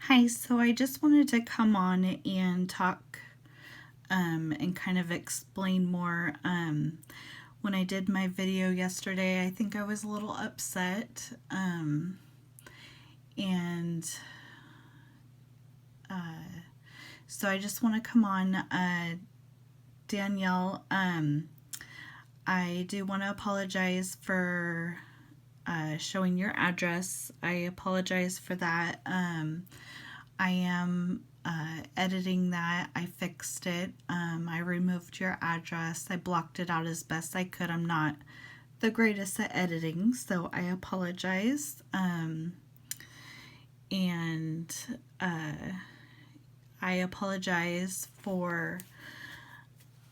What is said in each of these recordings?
Hi, so I just wanted to come on and talk and kind of explain more. When I did my video yesterday, I think I was a little upset. And so I just want to come on. Danielle, I do want to apologize for showing your address. I apologize for that. I am editing that. I fixed it. I removed your address. I blocked it out as best I could. I'm not the greatest at editing, so I apologize. And I apologize for,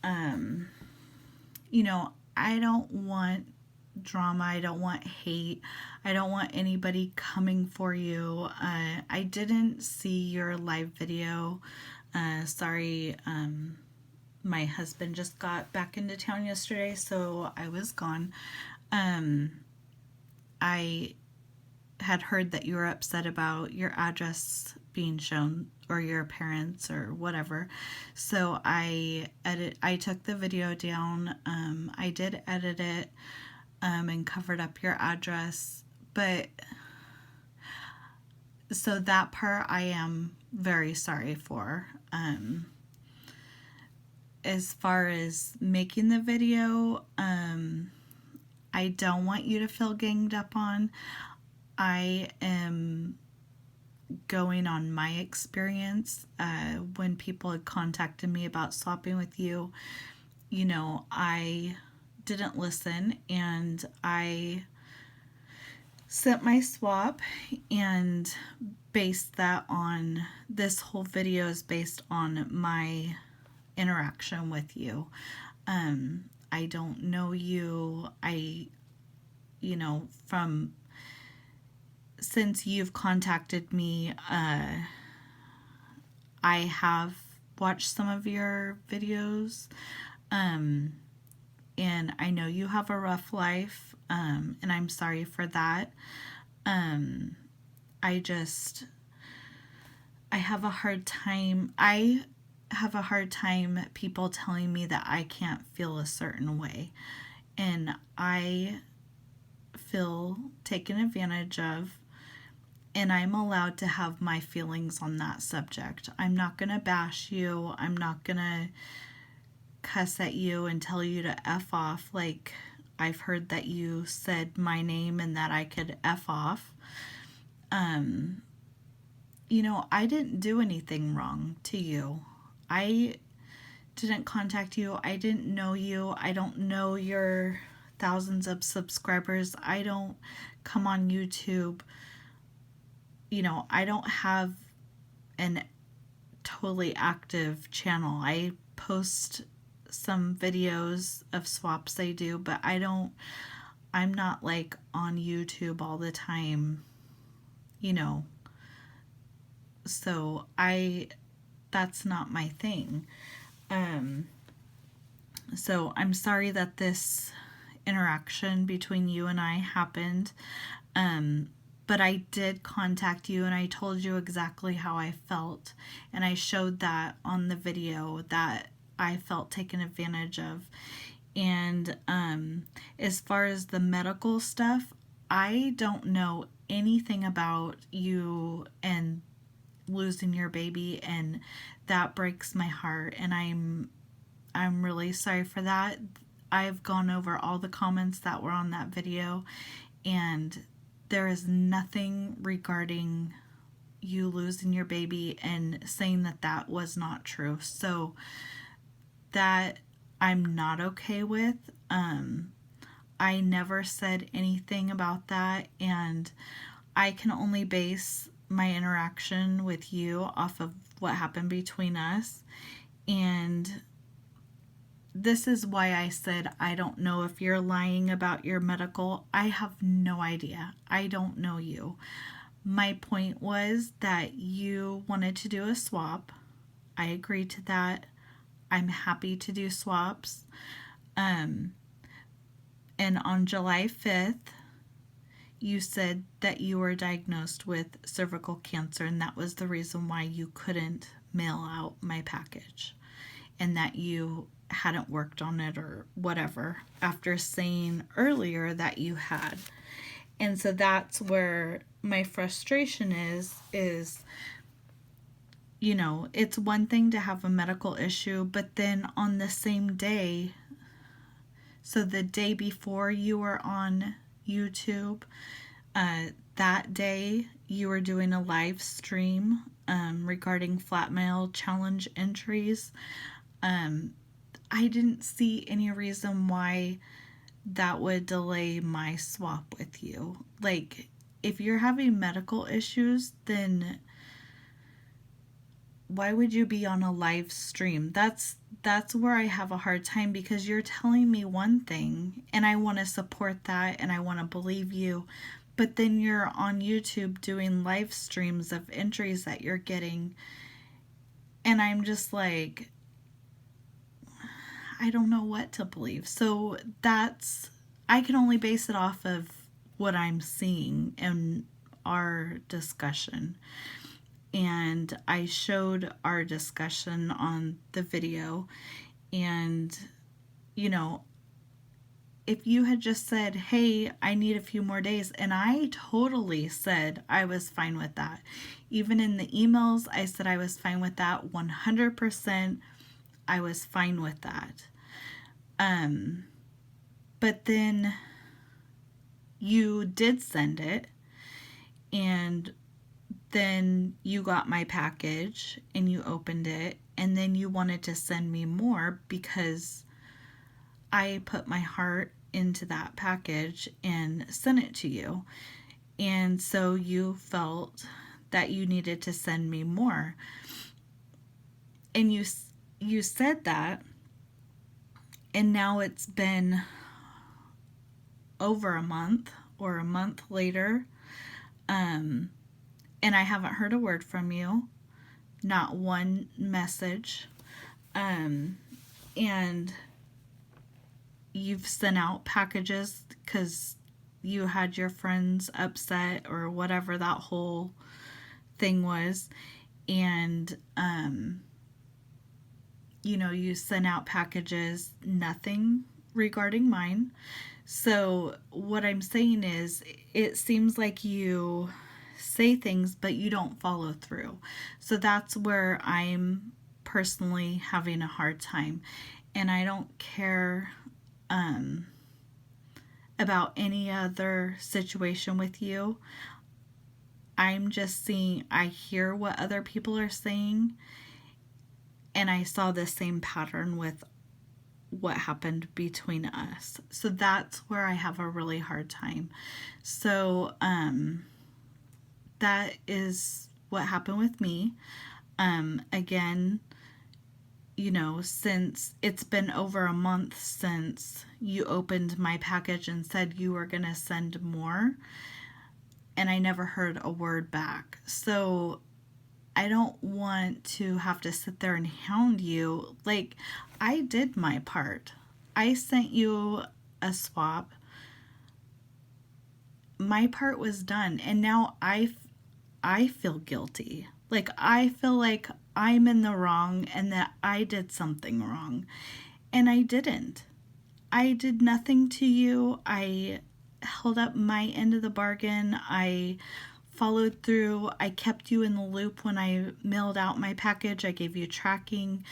I don't want drama. I don't want hate. I don't want anybody coming for you. I didn't see your live video. Sorry, my husband just got back into town yesterday, so I was gone. I had heard that you were upset about your address being shown, or your parents, or whatever. So I took the video down. I did edit it and covered up your address, but so that part I am very sorry for. As far as making the video, I don't want you to feel ganged up on. I am going on my experience. When people had contacted me about swapping with you, I didn't listen, and I sent my swap and based that on, this whole video is based on my interaction with you. I don't know you. Since you've contacted me, I have watched some of your videos, and I know you have a rough life, and I'm sorry for that. I have a hard time. I have a hard time people telling me that I can't feel a certain way, and I feel taken advantage of, and I'm allowed to have my feelings on that subject. I'm not going to bash you. I'm not going to cuss at you and tell you to F off. Like, I've heard that you said my name and that I could F off. I didn't do anything wrong to you. I didn't contact you. I didn't know you. I don't know your thousands of subscribers. I don't come on YouTube. I don't have an totally active channel. I post some videos of swaps I do, but I'm not like on YouTube all the time, so that's not my thing. So I'm sorry that this interaction between you and I happened. But I did contact you and I told you exactly how I felt. And I showed that on the video, that I felt taken advantage of. And as far as the medical stuff, I don't know anything about you and losing your baby, and that breaks my heart. And I'm really sorry for that. I've gone over all the comments that were on that video, and there is nothing regarding you losing your baby and saying that that was not true. So that I'm not okay with. I never said anything about that, and I can only base my interaction with you off of what happened between us. And this is why I said I don't know if you're lying about your medical. I have no idea. I don't know you. My point was that you wanted to do a swap. I agreed to that. I'm happy to do swaps. And on July 5th, you said that you were diagnosed with cervical cancer, and that was the reason why you couldn't mail out my package, and that you hadn't worked on it or whatever, after saying earlier that you had. And so that's where my frustration is, you know, it's one thing to have a medical issue, but then on the same day, so the day before you were on YouTube, that day you were doing a live stream regarding flat mail challenge entries. I didn't see any reason why that would delay my swap with you. Like, if you're having medical issues, then why would you be on a live stream? That's where I have a hard time, because you're telling me one thing and I want to support that and I want to believe you, but then you're on YouTube doing live streams of entries that you're getting, and I'm just like, I don't know what to believe. So I can only base it off of what I'm seeing in our discussion. And I showed our discussion on the video, and, you know, if you had just said, hey, I need a few more days, and I totally said I was fine with that. Even in the emails, I said I was fine with that. 100%, I was fine with that. But then you did send it, and then you got my package and you opened it, and then you wanted to send me more because I put my heart into that package and sent it to you. And so you felt that you needed to send me more. And you said that, and now it's been over a month or a month later, and I haven't heard a word from you, not one message, and you've sent out packages because you had your friends upset or whatever that whole thing was, and you know, you sent out packages, nothing regarding mine. So what I'm saying is, it seems like you say things but you don't follow through. So that's where I'm personally having a hard time, and I don't care about any other situation with you. I'm just seeing, I hear what other people are saying, and I saw the same pattern with what happened between us. So that's where I have a really hard time. So that is what happened with me. Again, you know, since it's been over a month since you opened my package and said you were going to send more, and I never heard a word back. So I don't want to have to sit there and hound you. Like, I did my part. I sent you a swap. My part was done, and now I feel guilty. Like, I feel like I'm in the wrong and that I did something wrong. And I didn't. I did nothing to you. I held up my end of the bargain. I followed through. I kept you in the loop when I mailed out my package. I gave you tracking.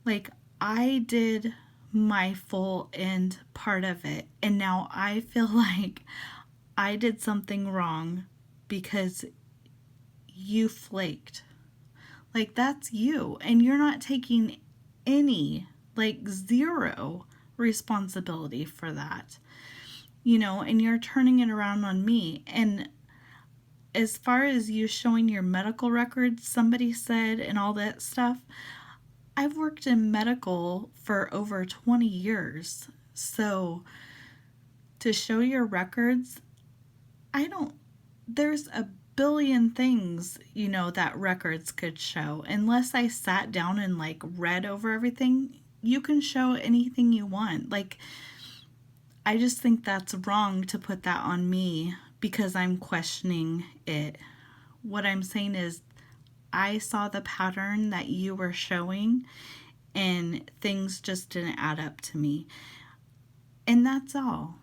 Like, I did my full end part of it. And now I feel like I did something wrong because you flaked. Like, that's you. And you're not taking any, like, zero responsibility for that. You know, and you're turning it around on me. And as far as you showing your medical records, somebody said, and all that stuff, I've worked in medical for over 20 years. So to show your records, there's a billion things, you know, that records could show. Unless I sat down and like read over everything, you can show anything you want. Like, I just think that's wrong to put that on me because I'm questioning it. What I'm saying is, I saw the pattern that you were showing, and things just didn't add up to me. And that's all.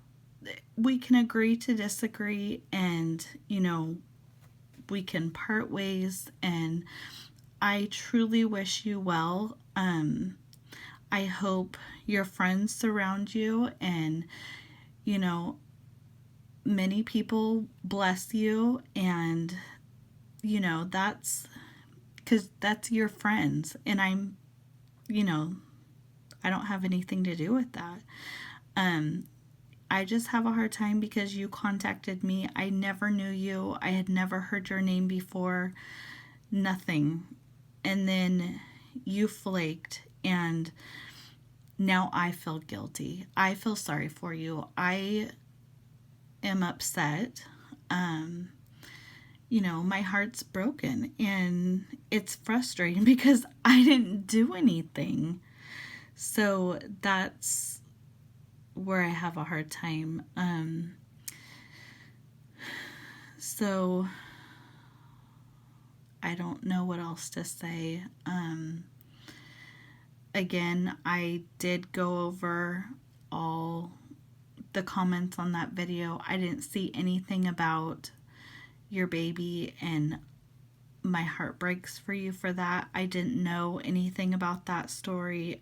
We can agree to disagree, and, we can part ways, and I truly wish you well. I hope your friends surround you, and, many people bless you, and, that's because that's your friends, and I don't have anything to do with that. I just have a hard time because you contacted me. I never knew you. I had never heard your name before. Nothing. And then you flaked, and now I feel guilty. I feel sorry for you. I am upset. My heart's broken, and it's frustrating because I didn't do anything. So that's where I have a hard time. So I don't know what else to say. Again, I did go over all the comments on that video. I didn't see anything about your baby, and my heart breaks for you for that. I didn't know anything about that story.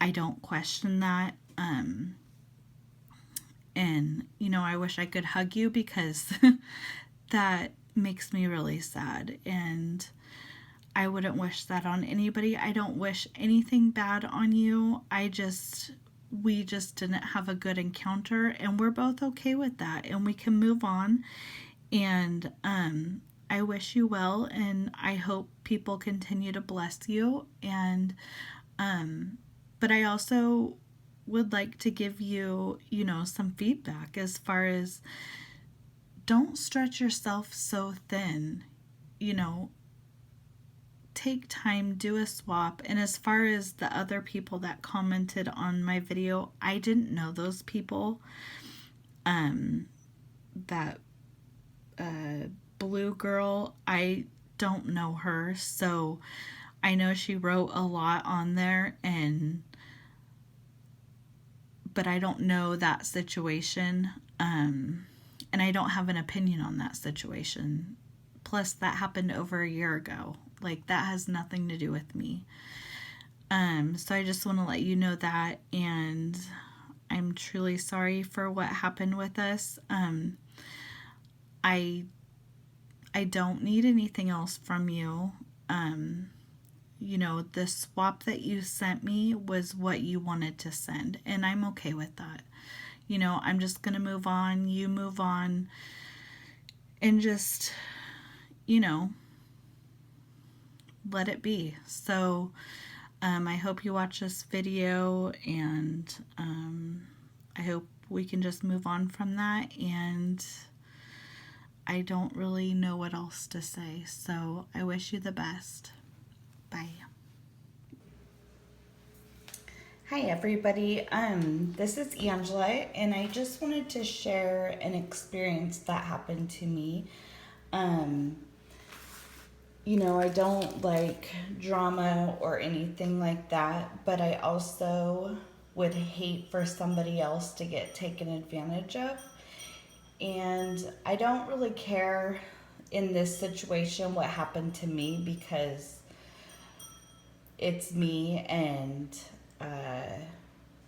I don't question that. And, I wish I could hug you because that makes me really sad. And I wouldn't wish that on anybody. I don't wish anything bad on you. We just didn't have a good encounter, and we're both okay with that, and we can move on. And I wish you well, and I hope people continue to bless you. And but I also would like to give you, some feedback as far as, don't stretch yourself so thin. Take time, do a swap. And as far as the other people that commented on my video, I didn't know those people. That blue girl, I don't know her, so I know she wrote a lot on there, but I don't know that situation, and I don't have an opinion on that situation. Plus, that happened over a year ago. Like, that has nothing to do with me. So I just want to let you know that, and I'm truly sorry for what happened with us. I don't need anything else from you. The swap that you sent me was what you wanted to send, and I'm okay with that. I'm just going to move on, you move on, and just, let it be. So, I hope you watch this video, and I hope we can just move on from that, and I don't really know what else to say. So I wish you the best. Bye. Hi everybody, this is Angela, and I just wanted to share an experience that happened to me. I don't like drama or anything like that, but I also would hate for somebody else to get taken advantage of. And I don't really care in this situation what happened to me, because it's me, and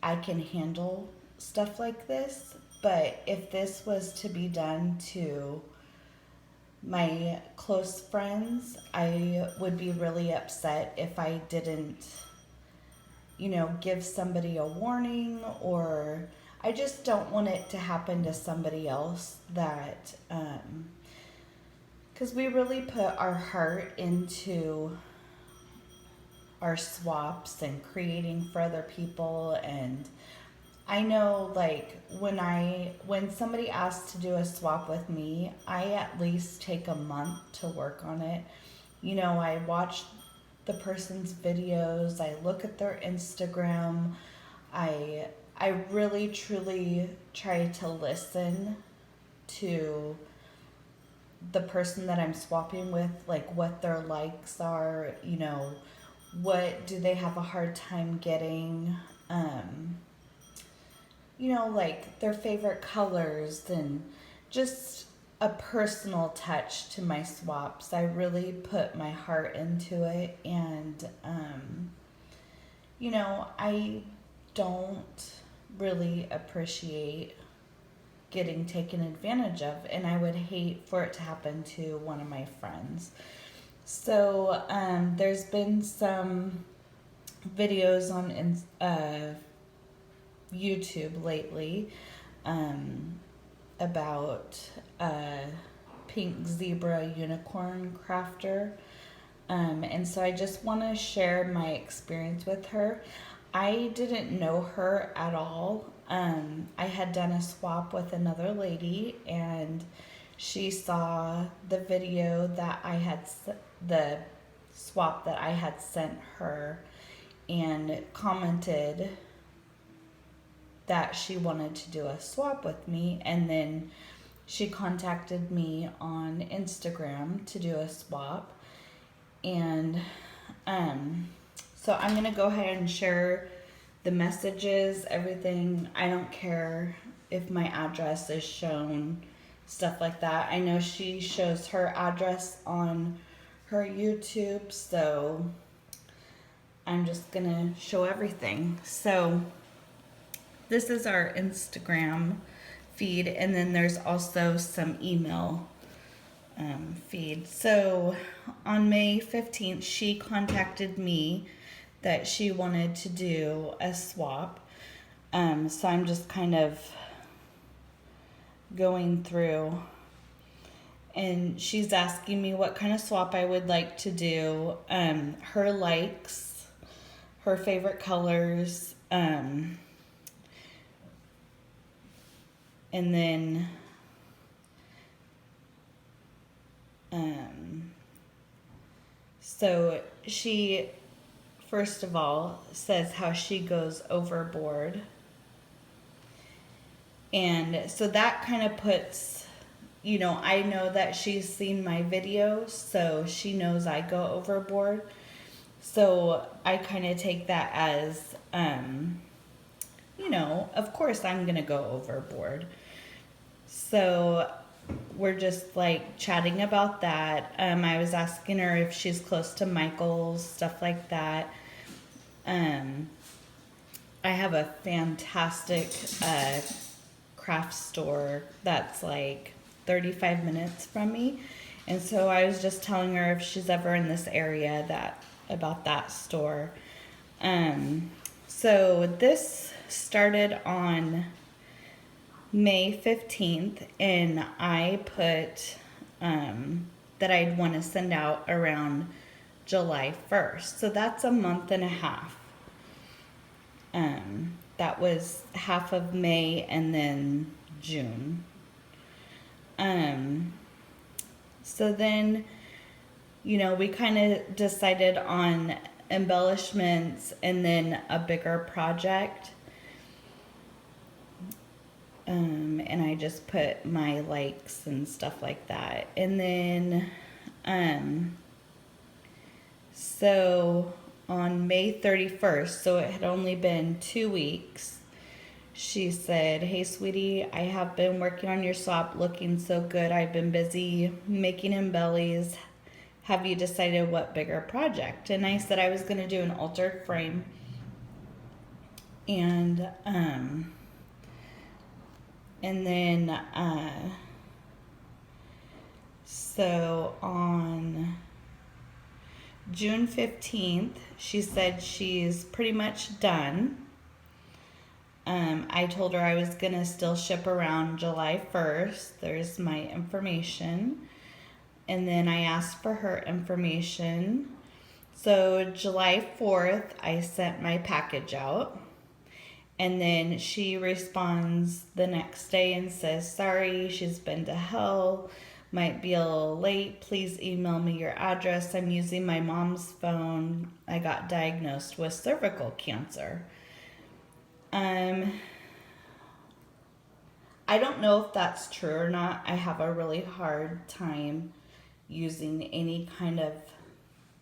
I can handle stuff like this. But if this was to be done to my close friends, I would be really upset if I didn't, give somebody a warning, or I just don't want it to happen to somebody else that, because we really put our heart into our swaps and creating for other people. And I know, like, when somebody asks to do a swap with me, I at least take a month to work on it. I watch the person's videos, I look at their Instagram, I really truly try to listen to the person that I'm swapping with, like what their likes are, you know, what do they have a hard time getting, you know, like their favorite colors, and just a personal touch to my swaps. I really put my heart into it, and you know, I don't really appreciate getting taken advantage of, and I would hate for it to happen to one of my friends. So there's been some videos on YouTube lately about pinkzebratheunicorncrafter. And so I just want to share my experience with her. I didn't know her at all. I had done a swap with another lady, and she saw the video that I had, the swap that I had sent her, and commented that she wanted to do a swap with me. And then she contacted me on Instagram to do a swap. And so I'm going to go ahead and share the messages, everything. I don't care if my address is shown, stuff like that. I know she shows her address on her YouTube, so I'm just going to show everything. So this is our Instagram feed, and then there's also some email feed. So on May 15th, she contacted me that she wanted to do a swap. So I'm just kind of going through, and she's asking me what kind of swap I would like to do, her likes, her favorite colors, and then so she first of all says how she goes overboard, and so that kind of puts, you know, I know that she's seen my videos, so she knows I go overboard. So I kind of take that as you know, of course I'm gonna go overboard. So we're just like chatting about that. I was asking her if she's close to Michael's, stuff like that. I have a fantastic craft store that's like 35 minutes from me. And so I was just telling her if she's ever in this area about that store. So this started on May 15th, and I put that I'd want to send out around July 1st. So that's a month and a half. That was half of May and then June. So then, you know, we kind of decided on embellishments and then a bigger project. And I just put my likes and stuff like that. And then, so on May 31st, so it had only been 2 weeks, she said, "Hey, sweetie, I have been working on your swap, looking so good. I've been busy making embellies. Have you decided what bigger project?" And I said I was going to do an altered frame. And then, so on June 15th, she said she's pretty much done. I told her I was going to still ship around July 1st. There's my information. And then I asked for her information. So July 4th, I sent my package out. And then she responds the next day and says, "Sorry, she's been to hell. Might be a little late. Please email me your address. I'm using my mom's phone. I got diagnosed with cervical cancer." I don't know if that's true or not. I have a really hard time using any kind of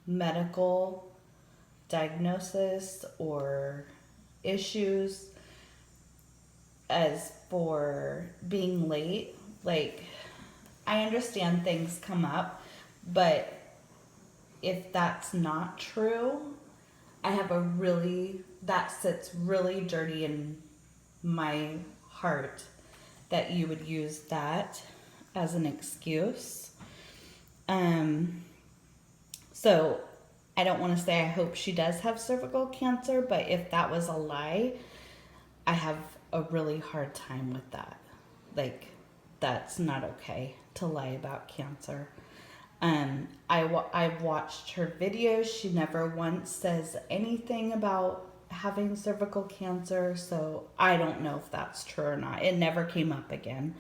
medical diagnosis or issues as for being late. Like, I understand things come up, but if that's not true, that sits really dirty in my heart that you would use that as an excuse. So I don't want to say I hope she does have cervical cancer, but if that was a lie, I have a really hard time with that. Like, that's not okay to lie about cancer. I've watched her videos. She never once says anything about having cervical cancer, so I don't know if that's true or not. It never came up again.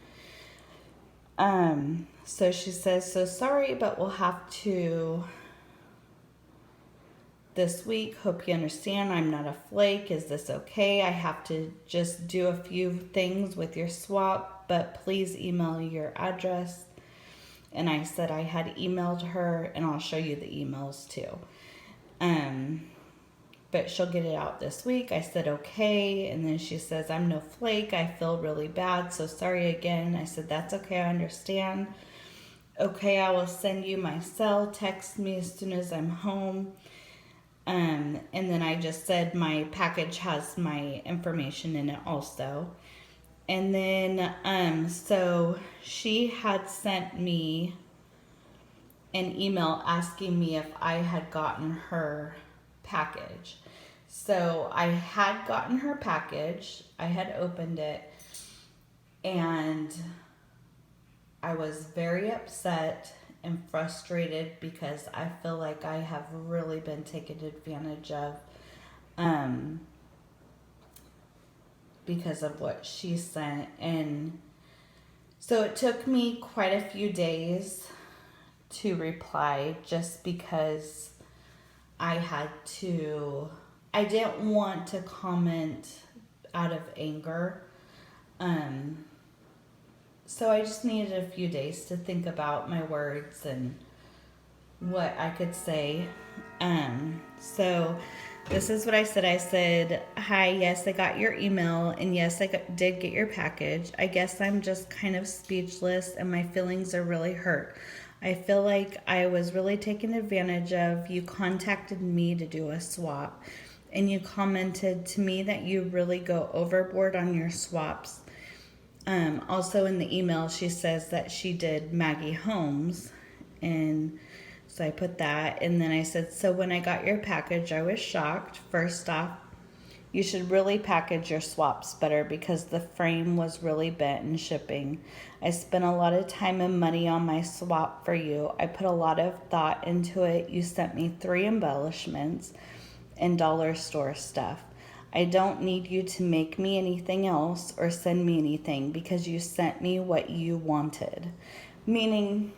So she says, so sorry, but we'll have to this week. Hope you understand. I'm not a flake. Is this okay? I have to just do a few things with your swap, but please email your address. And I said I had emailed her, and I'll show you the emails too. But she'll get it out this week. I said, okay. And then she says, I'm no flake. I feel really bad. So sorry again. I said, that's okay. I understand. Okay, I will send you my cell. Text me as soon as I'm home. And then I just said my package has my information in it also. And then, so she had sent me an email asking me if I had gotten her package. So I had gotten her package. I had opened it, and I was very upset and frustrated because I feel like I have really been taken advantage of because of what she sent. And so it took me quite a few days to reply just because I didn't want to comment out of anger. So I just needed a few days to think about my words and what I could say. So this is what I said. I said, hi, yes, I got your email, and yes, I did get your package. I guess I'm just kind of speechless, and my feelings are really hurt. I feel like I was really taken advantage of. You contacted me to do a swap, and you commented to me that you really go overboard on your swaps. Also in the email, she says that she did Maggie Holmes, and so I put that. And then I said, so when I got your package, I was shocked. First off, you should really package your swaps better because the frame was really bent in shipping. I spent a lot of time and money on my swap for you. I put a lot of thought into it. You sent me 3 embellishments and dollar store stuff. I don't need you to make me anything else or send me anything because you sent me what you wanted. Meaning,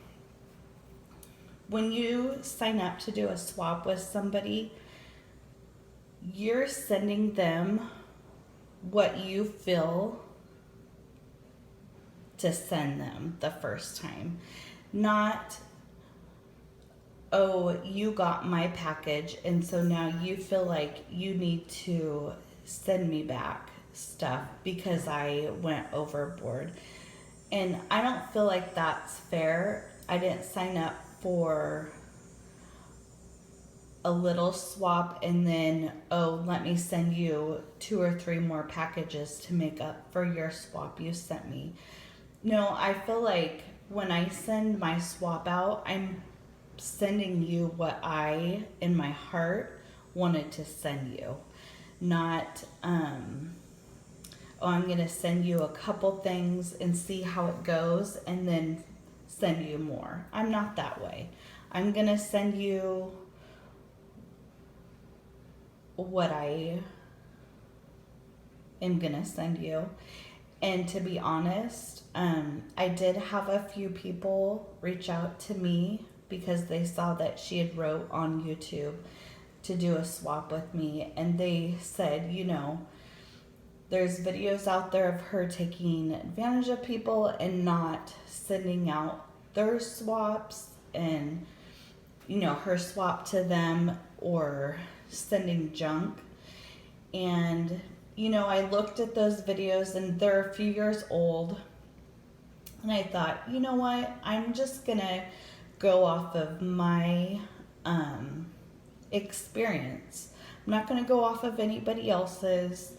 when you sign up to do a swap with somebody, you're sending them what you feel to send them the first time. Not, oh, you got my package, and so now you feel like you need to send me back stuff because I went overboard. And I don't feel like that's fair. I didn't sign up for a little swap and then, oh, let me send you 2 or 3 more packages to make up for your swap you sent me. No, I feel like when I send my swap out, I'm sending you what I, in my heart, wanted to send you. Not, oh, I'm going to send you a couple things and see how it goes and then send you more. I'm not that way. I'm going to send you what I am going to send you. And to be honest, I did have a few people reach out to me because they saw that she had wrote on YouTube to do a swap with me, and they said, you know, There's videos out there of her taking advantage of people and not sending out their swaps and, you know, her swap to them or sending junk. And, you know, I looked at those videos and they're a few years old. And I thought, you know what? I'm just going to go off of my experience. I'm not going to go off of anybody else's.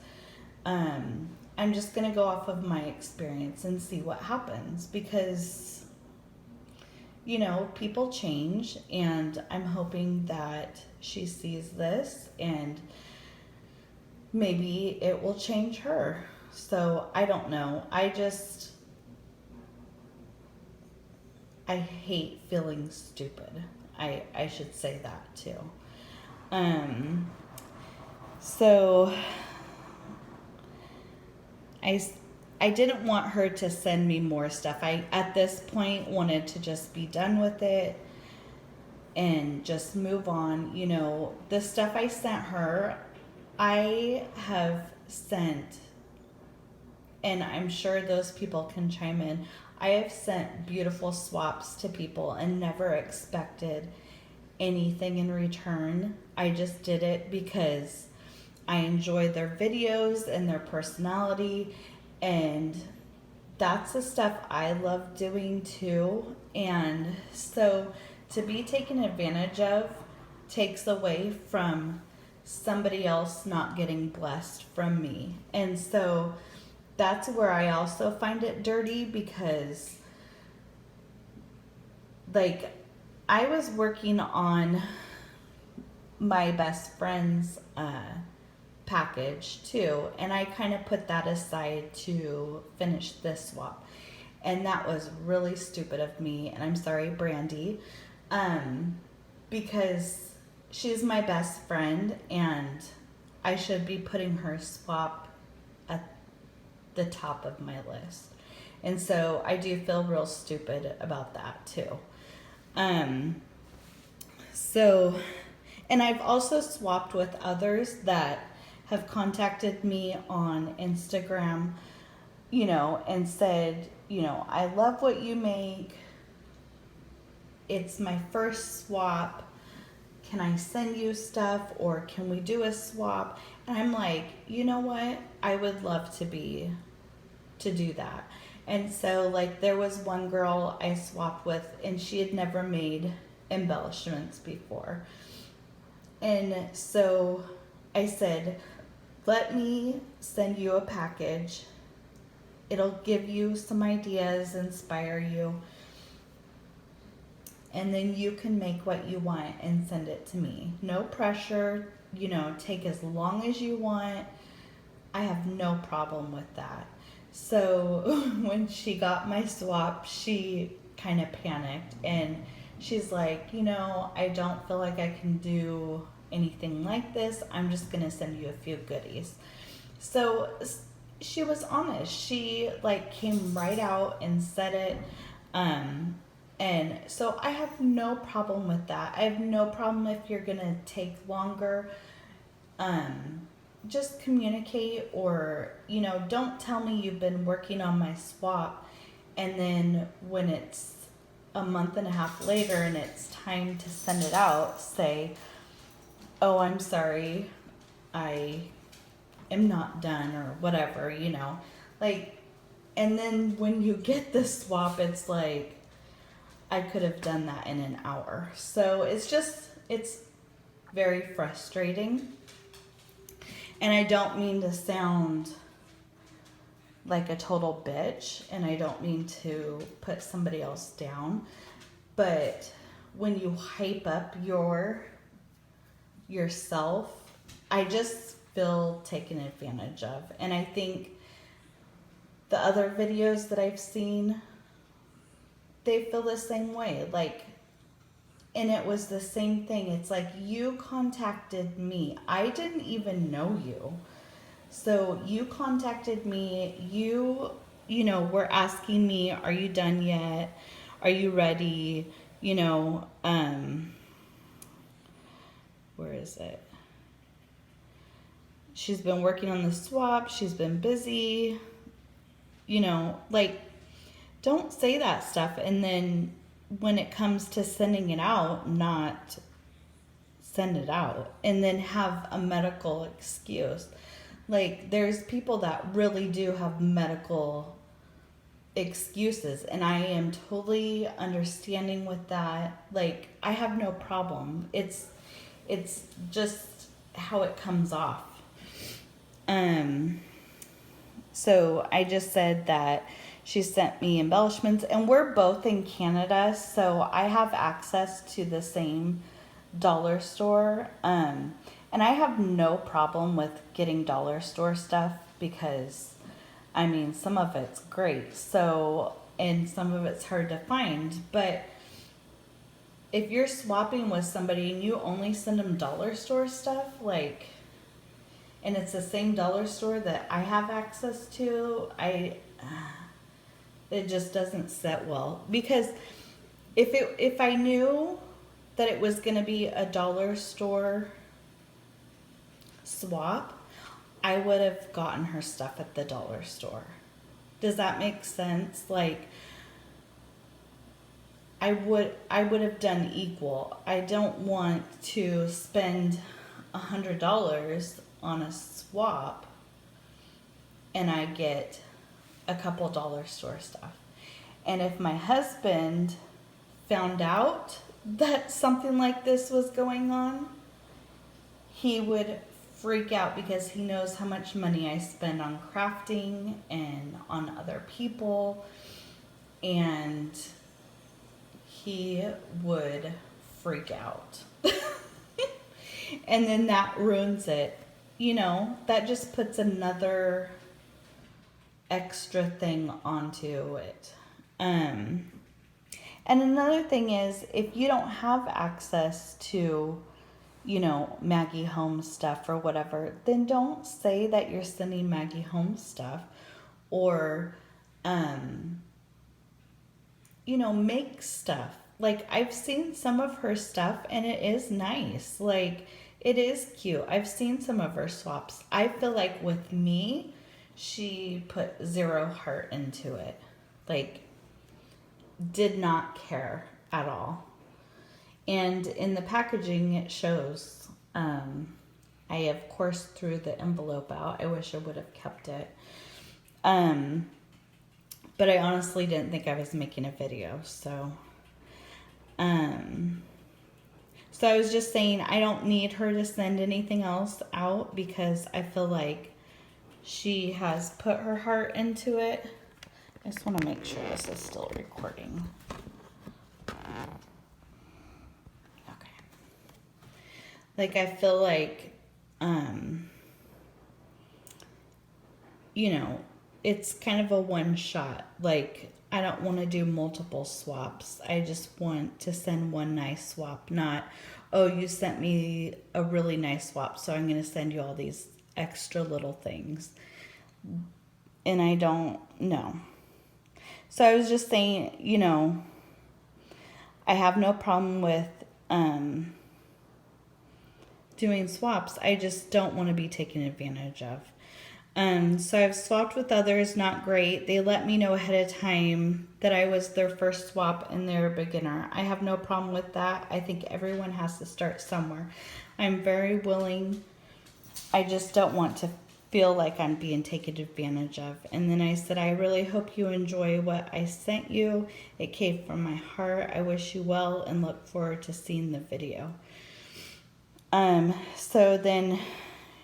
I'm just going to go off of my experience and see what happens, because, you know, people change, and I'm hoping that she sees this and maybe it will change her. So I don't know. I hate feeling stupid. I should say that too. So I didn't want her to send me more stuff. I, at this point, wanted to just be done with it and just move on. You know, the stuff I sent her, I have sent, and I'm sure those people can chime in, I have sent beautiful swaps to people and never expected anything in return. I just did it because I enjoy their videos and their personality, and that's the stuff I love doing too. And so to be taken advantage of takes away from somebody else not getting blessed from me. And so that's where I also find it dirty, because like I was working on my best friend's package too, and I kind of put that aside to finish this swap, and that was really stupid of me, and I'm sorry, Brandy, because she's my best friend and I should be putting her swap at the top of my list. And so I do feel real stupid about that too. So, and I've also swapped with others that have contacted me on Instagram, you know, and said, you know, I love what you make. It's my first swap. Can I send you stuff, or can we do a swap? And I'm like, you know what? I would love to do that. And so like there was one girl I swapped with, and she had never made embellishments before. And so I said, let me send you a package. It'll give you some ideas, inspire you, and then you can make what you want and send it to me. No pressure, you know, take as long as you want. I have no problem with that. So when she got my swap, she kind of panicked, and she's like, you know, I don't feel like I can do anything like this. I'm just going to send you a few goodies. So she was honest. She like came right out and said it. And so I have no problem with that. I have no problem if you're going to take longer. Just communicate, or, you know, don't tell me you've been working on my swap and then when it's a month and a half later and it's time to send it out, say, oh, I'm sorry, I am not done, or whatever, you know, like, and then when you get the swap, it's like, I could have done that in an hour. So it's very frustrating. And I don't mean to sound like a total bitch, and I don't mean to put somebody else down, but when you hype up yourself, I just feel taken advantage of. And I think the other videos that I've seen, they feel the same way. Like, and it was the same thing. It's like, you contacted me. I didn't even know you. So you contacted me. You know, were asking me, are you done yet? Are you ready? You know, where is it? she's been working on the swap. She's been busy. You know, like, don't say that stuff. And then when it comes to sending it out, not send it out. And then have a medical excuse. Like, there's people that really do have medical excuses, and I am totally understanding with that. Like, I have no problem. It's just how it comes off. So I just said that she sent me embellishments, and we're both in Canada, so I have access to the same dollar store. And I have no problem with getting dollar store stuff because, I mean, some of it's great. So, and some of it's hard to find. But if you're swapping with somebody and you only send them dollar store stuff, like, and it's the same dollar store that I have access to, it just doesn't set well. Because if I knew that it was going to be a dollar store swap, I would have gotten her stuff at the dollar store. Does that make sense? Like, I would have done equal. I don't want to spend $100 on a swap and I get a couple dollar store stuff. And if my husband found out that something like this was going on, he would freak out because he knows how much money I spend on crafting and on other people, and he would freak out. And then that ruins it. You know, that just puts another extra thing onto it. And another thing is, if you don't have access to, you know, Maggie Home stuff or whatever, then don't say that you're sending Maggie Home stuff, or, you know, make stuff. Like, I've seen some of her stuff and it is nice. Like, it is cute. I've seen some of her swaps. I feel like with me, she put 0 heart into it. Like, did not care at all. And in the packaging, it shows. I, of course, threw the envelope out. I wish I would have kept it. But I honestly didn't think I was making a video. So I was just saying I don't need her to send anything else out because I feel like she has put her heart into it. I just want to make sure this is still recording. Like, I feel like, you know, it's kind of a one shot. Like, I don't want to do multiple swaps. I just want to send one nice swap, not, oh, you sent me a really nice swap, so I'm going to send you all these extra little things. And I don't know. So I was just saying, you know, I have no problem with, doing swaps. I just don't want to be taken advantage of. So I've swapped with others, not great. They let me know ahead of time that I was their first swap and they're a beginner. I have no problem with that. I think everyone has to start somewhere. I'm very willing. I just don't want to feel like I'm being taken advantage of. And then I said, I really hope you enjoy what I sent you. It came from my heart. I wish you well and look forward to seeing the video. So then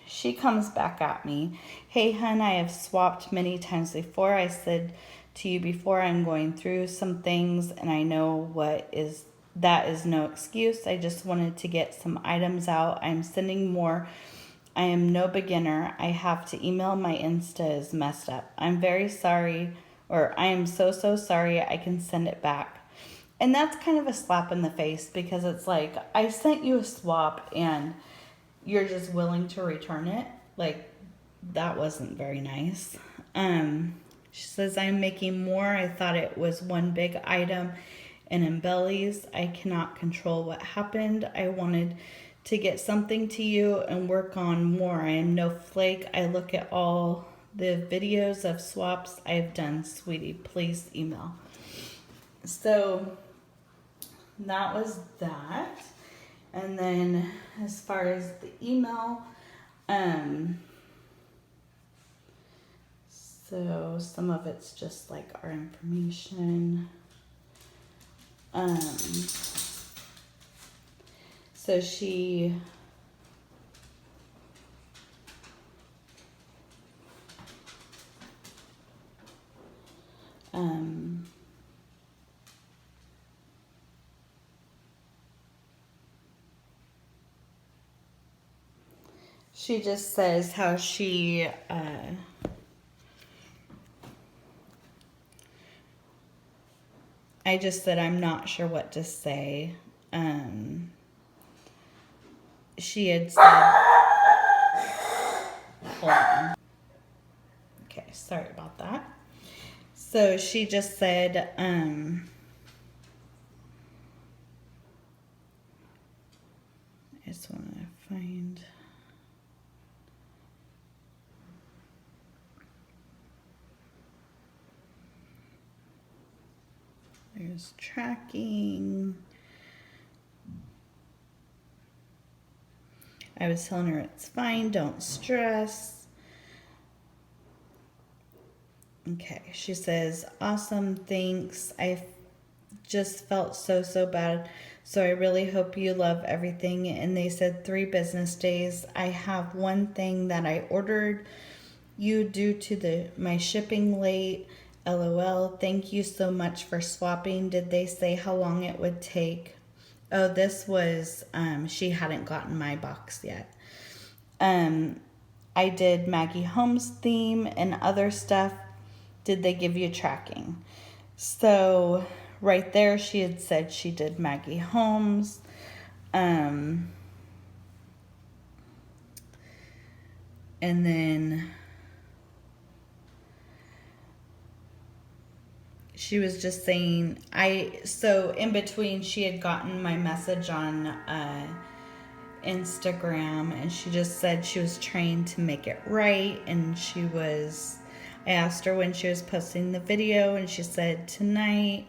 she comes back at me. Hey, hun, I have swapped many times before. I said to you before, I'm going through some things and I know that is no excuse. I just wanted to get some items out. I'm sending more. I am no beginner. I have to email. My Insta is messed up. I'm very sorry, or I am so sorry. I can send it back. And that's kind of a slap in the face because it's like, I sent you a swap and you're just willing to return it. Like, that wasn't very nice. She says, I'm making more. I thought it was one big item and embellies. I cannot control what happened. I wanted to get something to you and work on more. I am no flake. I look at all the videos of swaps I've done, sweetie. Please email. So that was that. And then as far as the email, so some of it's just like our information. So she just says how she I just said I'm not sure what to say. She had said, hold on. Okay, sorry about that. So she just said, I just want to find. There's tracking. I was telling her it's fine, don't stress. Okay, she says, awesome, thanks. I just felt so bad. So I really hope you love everything. And they said 3 business days. I have one thing that I ordered you due to my shipping late. LOL. Thank you so much for swapping. Did they say how long it would take? Oh, this was, she hadn't gotten my box yet. I did Maggie Holmes theme and other stuff. Did they give you tracking? So right there, she had said she did Maggie Holmes. And then she was just saying, so in between she had gotten my message on Instagram, and she just said she was trying to make it right, and I asked her when she was posting the video, and she said tonight,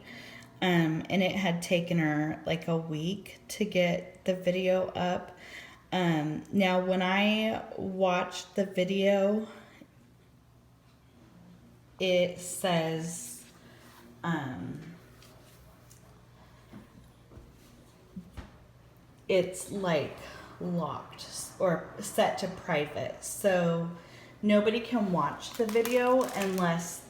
and it had taken her like a week to get the video up. Now when I watched the video, it says it's like locked or set to private, so nobody can watch the video unless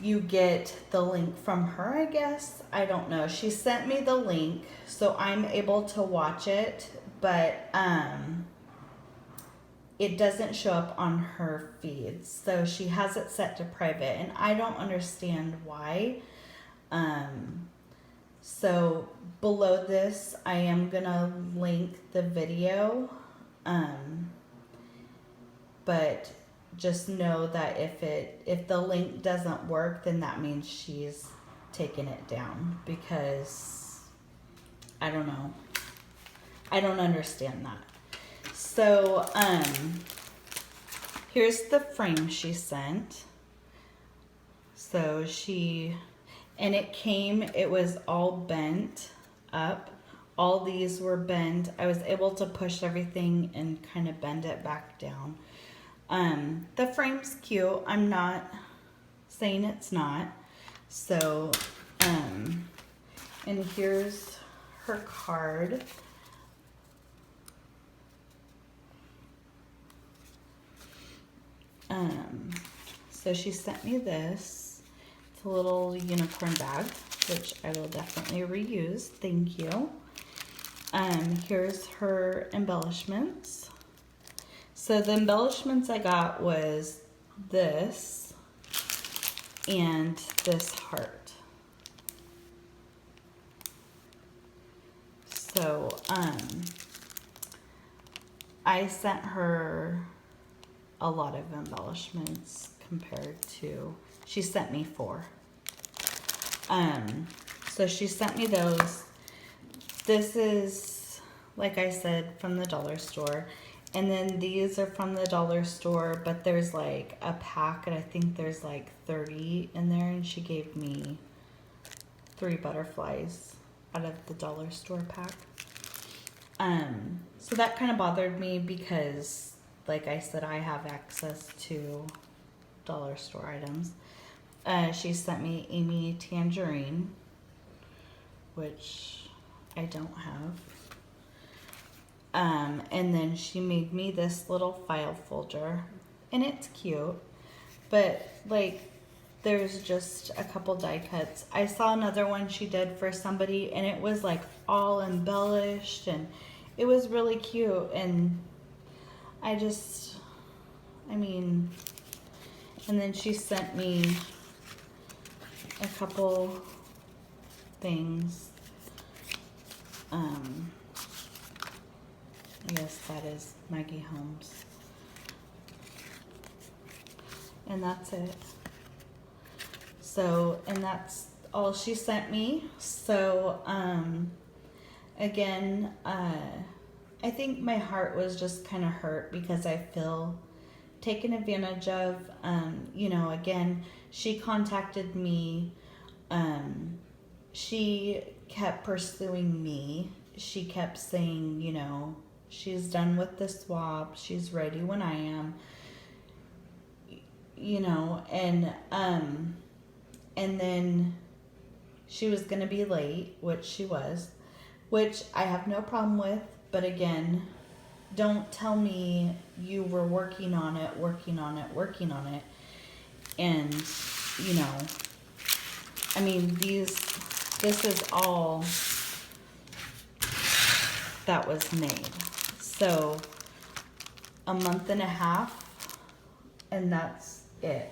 you get the link from her, I guess. I don't know. She sent me the link, so I'm able to watch it, but it doesn't show up on her feed. So she has it set to private, and I don't understand why. So below this, I am gonna link the video. But just know that if the link doesn't work, then that means she's taken it down, because I don't know. I don't understand that. So, here's the frame she sent. So and it was all bent up. All these were bent. I was able to push everything and kind of bend it back down. The frame's cute. I'm not saying it's not. So, and here's her card. So she sent me this. It's a little unicorn bag, which I will definitely reuse. Thank you. Here's her embellishments. So the embellishments I got was this and this heart. So, I sent her a lot of embellishments compared to, she sent me 4. So she sent me those. This is like I said, from the dollar store. And then these are from the dollar store, but there's like a pack, and I think there's like 30 in there, and she gave me 3 butterflies out of the dollar store pack. So that kind of bothered me because, like I said, I have access to dollar store items. She sent me Amy Tangerine, which I don't have. And then she made me this little file folder, and it's cute, but like there's just a couple die cuts. I saw another one she did for somebody, and it was like all embellished, and it was really cute. And I mean, and then she sent me a couple things. I guess that is Maggie Holmes. And that's it. So, and that's all she sent me. So, again, I think my heart was just kind of hurt because I feel taken advantage of. You know, again, she contacted me. She kept pursuing me. She kept saying, you know, she's done with the swap. She's ready when I am. You know, and then she was going to be late, which she was, which I have no problem with. But again, don't tell me you were working on it. And, you know, I mean, this is all that was made. So a month and a half, and that's it.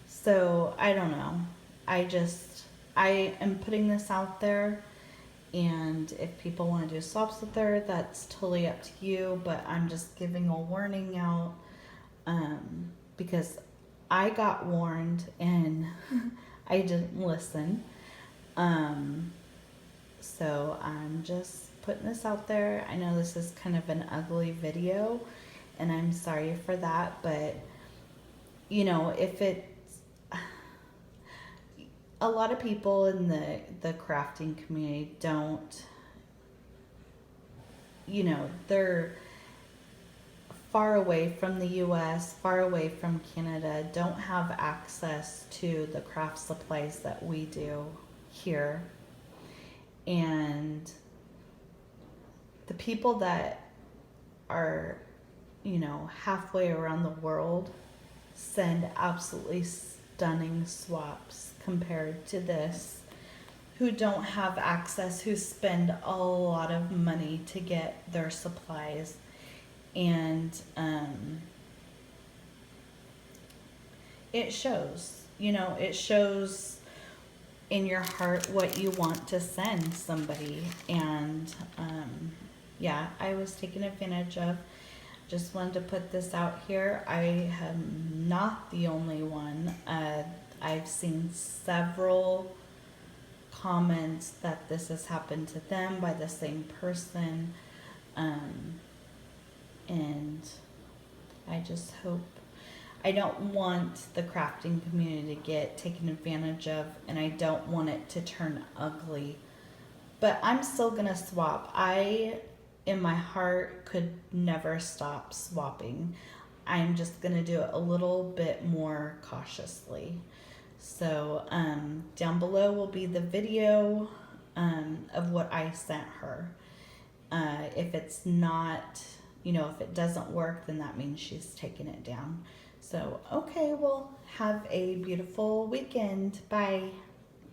So I don't know. I am putting this out there, and if people want to do swaps with her, that's totally up to you, but I'm just giving a warning out, because I got warned and I didn't listen. So I'm just putting this out there. I know this is kind of an ugly video, and I'm sorry for that, but you know, if it's a lot of people in the crafting community don't, you know, they're far away from the US, far away from Canada, don't have access to the craft supplies that we do here. And the people that are, you know, halfway around the world send absolutely stunning swaps compared to this, who don't have access, who spend a lot of money to get their supplies. And it shows, you know, it shows in your heart what you want to send somebody. And yeah, I was taken advantage of. Just wanted to put this out here. I am not the only one. I've seen several comments that this has happened to them by the same person. And I just hope, I don't want the crafting community to get taken advantage of, and I don't want it to turn ugly. But I'm still gonna swap. I, in my heart, could never stop swapping. I'm just gonna do it a little bit more cautiously. So down below will be the video of what I sent her. If it's not, you know, if it doesn't work, then that means she's taken it down. So, okay, well, have a beautiful weekend. Bye.